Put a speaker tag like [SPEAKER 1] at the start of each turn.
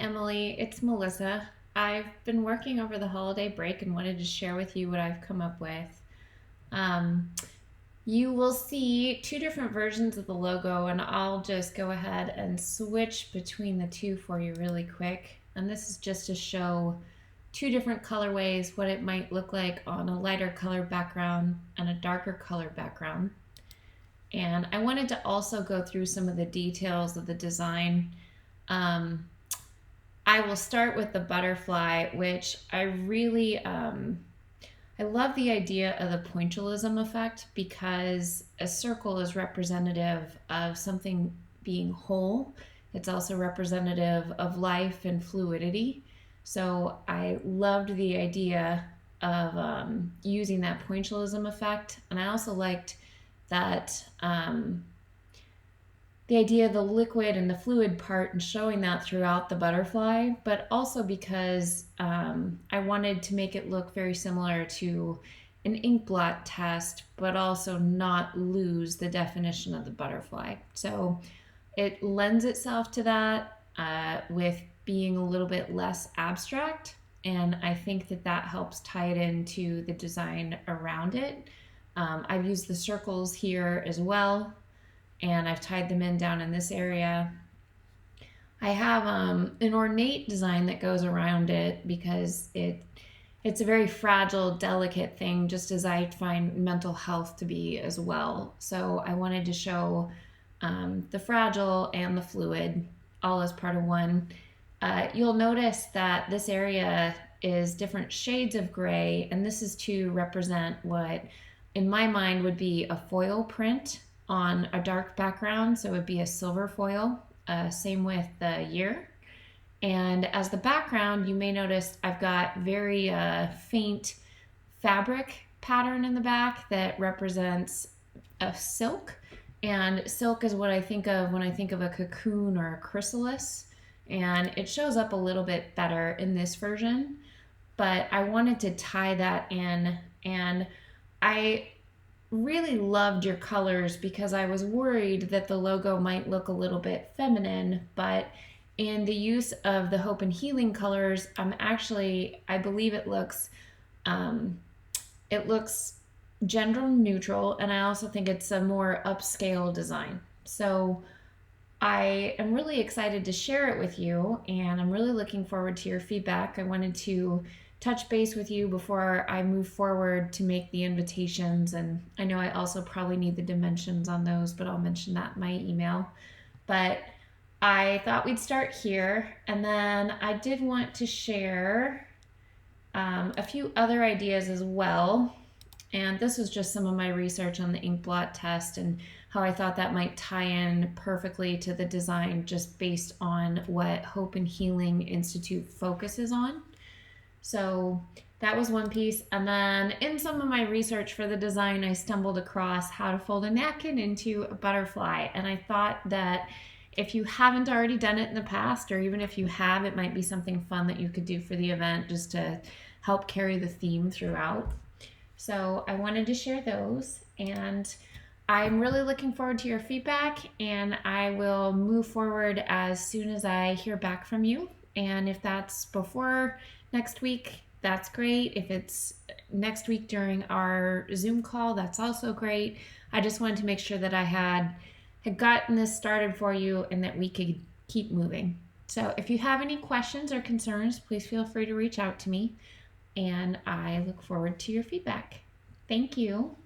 [SPEAKER 1] Emily. It's Melissa. I've been working over the holiday break and wanted to share with you what I've come up with. Um, you will see two different versions of the logo, and I'll just go ahead and switch between the two for you really quick. And this is just to show two different colorways, what it might look like on a lighter color background and a darker color background. And I wanted to also go through some of the details of the design. Um, I will start with the butterfly, which I love the idea of the pointillism effect because a circle is representative of something being whole. It's also representative of life and fluidity. So I loved the idea of using that pointillism effect, and I also liked that the idea of the liquid and the fluid part and showing that throughout the butterfly, but also because I wanted to make it look very similar to an ink blot test, but also not lose the definition of the butterfly. So it lends itself to that with being a little bit less abstract, and I think that that helps tie it into the design around it. I've used the circles here as well, and I've tied them in down in this area. I have an ornate design that goes around it because it's a very fragile, delicate thing, just as I find mental health to be as well. So I wanted to show the fragile and the fluid all as part of one. You'll notice that this area is different shades of gray, and this is to represent what in my mind would be a foil print on a dark background, so it would be a silver foil. Same with the year. And as the background, you may notice I've got very faint fabric pattern in the back that represents a silk. And silk is what I think of when I think of a cocoon or a chrysalis. And it shows up a little bit better in this version. But I wanted to tie that in, and I really loved your colors because I was worried that the logo might look a little bit feminine, but in the use of the hope and healing colors, I believe it looks gender neutral, and I also think it's a more upscale design. So I am really excited to share it with you, and I'm really looking forward to your feedback. I wanted to touch base with you before I move forward to make the invitations, and I know I also probably need the dimensions on those, but I'll mention that in my email. But I thought we'd start here, and then I did want to share a few other ideas as well. And this was just some of my research on the ink blot test and how I thought that might tie in perfectly to the design just based on what Hope and Healing Institute focuses on. So that was one piece. And then in some of my research for the design, I stumbled across how to fold a napkin into a butterfly. And I thought that if you haven't already done it in the past, or even if you have, it might be something fun that you could do for the event just to help carry the theme throughout. So I wanted to share those, and I'm really looking forward to your feedback, and I will move forward as soon as I hear back from you. And if that's before next week, that's great. If it's next week during our Zoom call, that's also great. I just wanted to make sure that I had gotten this started for you and that we could keep moving. So if you have any questions or concerns, please feel free to reach out to me, and I look forward to your feedback. Thank you.